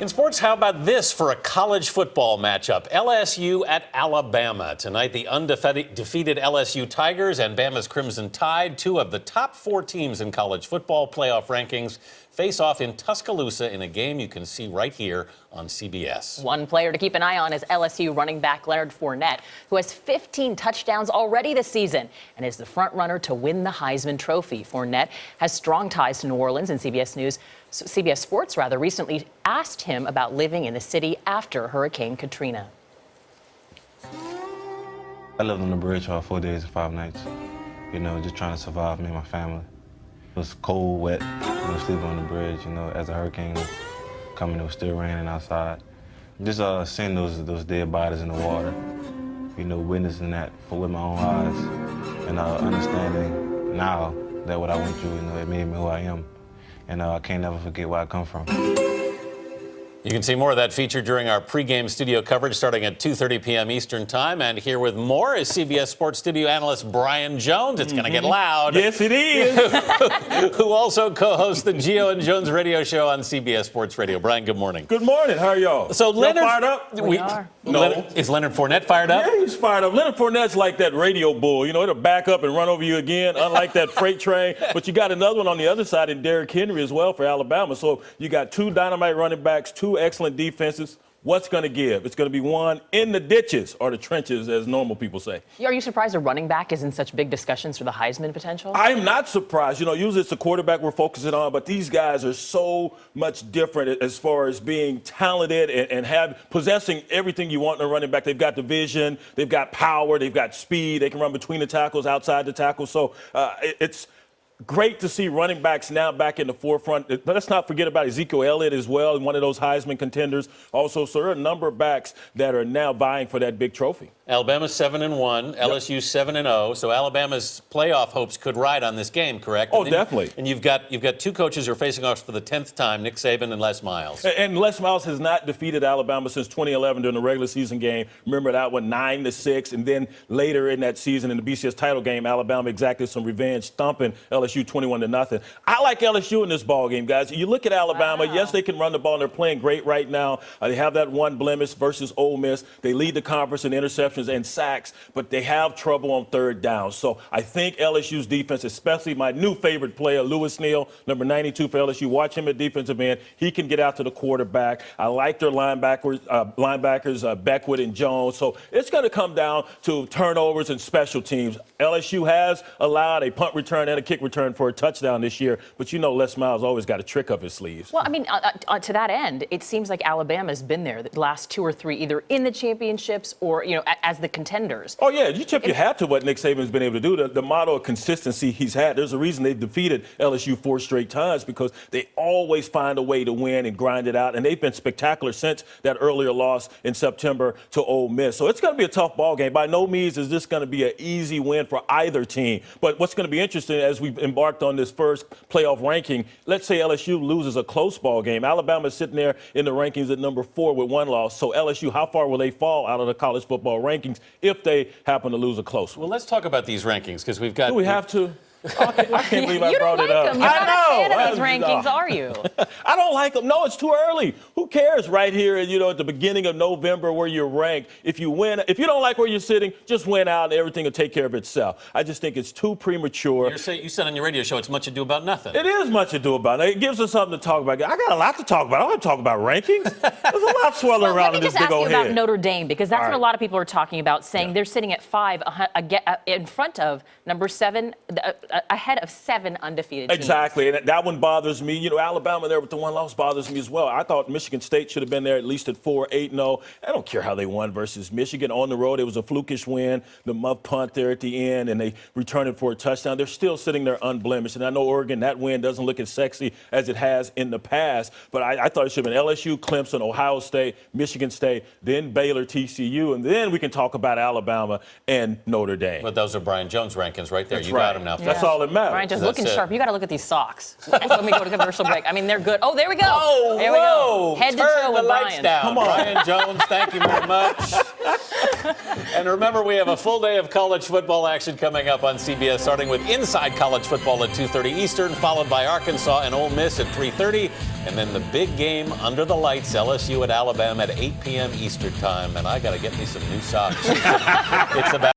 In sports, how about this for a college football matchup? LSU at Alabama. Tonight, the undefeated LSU Tigers and Bama's Crimson Tide, two of the top 4 teams in college football playoff rankings, face off in Tuscaloosa in a game you can see right here on CBS. One player to keep an eye on is LSU running back Leonard Fournette, who has 15 touchdowns already this season and is the front runner to win the Heismann Trophy. Fournette has strong ties to New Orleans, and CBS Sports recently asked him about living in the city after Hurricane Katrina. I lived on the bridge for 4 days and 5 nights, just trying to survive, me and my family. It was cold, wet, sleeping on the bridge, as the hurricane was coming, it was still raining outside. Just seeing those dead bodies in the water, witnessing that with my own eyes, and understanding now that what I went through, it made me who I am. And I can't never forget where I come from. You can see more of that feature during our pregame studio coverage starting at 2:30 p.m. Eastern Time. And here with more is CBS Sports studio analyst Brian Jones. It's going to get loud. Yes, it is. Who also co-hosts the Gio and Jones radio show on CBS Sports Radio. Brian, good morning. Good morning. How are y'all? So Leonard, fired up? We are. No. Is Leonard Fournette fired up? Yeah, he's fired up. Leonard Fournette's like that radio bull. It'll back up and run over you again, unlike that freight train. But you got another one on the other side in Derrick Henry as well for Alabama. So you got 2 dynamite running backs, 2 excellent defenses. What's going to give? It's going to be one in the ditches or the trenches, as normal people say. Are you surprised a running back is in such big discussions for the Heisman potential? I'm not surprised. Usually it's the quarterback we're focusing on, but these guys are so much different as far as being talented and possessing everything you want in a running back. They've got the vision, they've got power, they've got speed, they can run between the tackles, outside the tackles. So it's great to see running backs now back in the forefront. But let's not forget about Ezekiel Elliott as well, one of those Heisman contenders. Also, so there are a number of backs that are now vying for that big trophy. Alabama's 7-1, LSU 7-0. So Alabama's playoff hopes could ride on this game, correct? Oh, definitely. And you've got 2 coaches who are facing off for the 10th time, Nick Saban and Les Miles. And Les Miles has not defeated Alabama since 2011 during the regular season game. Remember that one, 9-6, and then later in that season in the BCS title game, Alabama exacted some revenge, thumping LSU 21-0. I like LSU in this ball game, guys. You look at Alabama. Wow. Yes, they can run the ball, and they're playing great right now. They have that one blemish versus Ole Miss. They lead the conference in interceptions and sacks, but they have trouble on 3rd down. So I think LSU's defense, especially my new favorite player, Lewis Neal, number 92 for LSU. Watch him at defensive end. He can get out to the quarterback. I like their linebackers, Beckwith and Jones. So it's going to come down to turnovers and special teams. LSU has allowed a punt return and a kick return for a touchdown this year, but Les Miles always got a trick up his sleeves. Well, to that end, it seems like Alabama's been there the last 2 or 3, either in the championships or, as the contenders. Oh, yeah, you tip your hat to what Nick Saban's been able to do. The model of consistency he's had. There's a reason they've defeated LSU 4 straight times, because they always find a way to win and grind it out, and they've been spectacular since that earlier loss in September to Ole Miss. So it's going to be a tough ball game. By no means is this going to be an easy win for either team. But what's going to be interesting as we've embarked on this first playoff ranking, let's say LSU loses a close ball game. Alabama's sitting there in the rankings at number 4 with 1 loss. So LSU, how far will they fall out of the college football rankings if they happen to lose a close one? Well, let's talk about these rankings, because we've got... Do we have to? I can't believe I brought it up. You're not a fan of these rankings, are you? I don't like them. No, it's too early. Who cares right here, at the beginning of November where you're ranked? If you don't like where you're sitting, just win out and everything will take care of itself. I just think it's too premature. You said on your radio show it's much ado about nothing. It is much ado about it. It gives us something to talk about. I got a lot to talk about. I want to talk about rankings. There's a lot swirling around in this big old head. Let me just ask you about Notre Dame, because that's what a lot of people are talking about, saying they're sitting at 5 in front of number 7, ahead of 7 undefeated teams. Exactly, and that one bothers me. Alabama there with the 1 loss bothers me as well. I thought Michigan State should have been there at least at 4-8-0. I don't care how they won versus Michigan on the road. It was a flukish win, the muff punt there at the end, and they returned it for a touchdown. They're still sitting there unblemished, and I know Oregon, that win doesn't look as sexy as it has in the past, but I thought it should have been LSU, Clemson, Ohio State, Michigan State, then Baylor, TCU, and then we can talk about Alabama and Notre Dame. But those are Brian Jones rankings right there. That's you right. got them now. That's all that matters. Brian, just looking sharp. You got to look at these socks. When we go to commercial break. They're good. Oh, there we go. Oh, there we go. Head to toe go the with lights Brian. down. Come on. Brian Jones, thank you very much. And remember, we have a full day of college football action coming up on CBS, starting with Inside College Football at 2:30 Eastern, followed by Arkansas and Ole Miss at 3:30, and then the big game under the lights, LSU at Alabama at 8 p.m. Eastern time. And I got to get me some new socks. It's about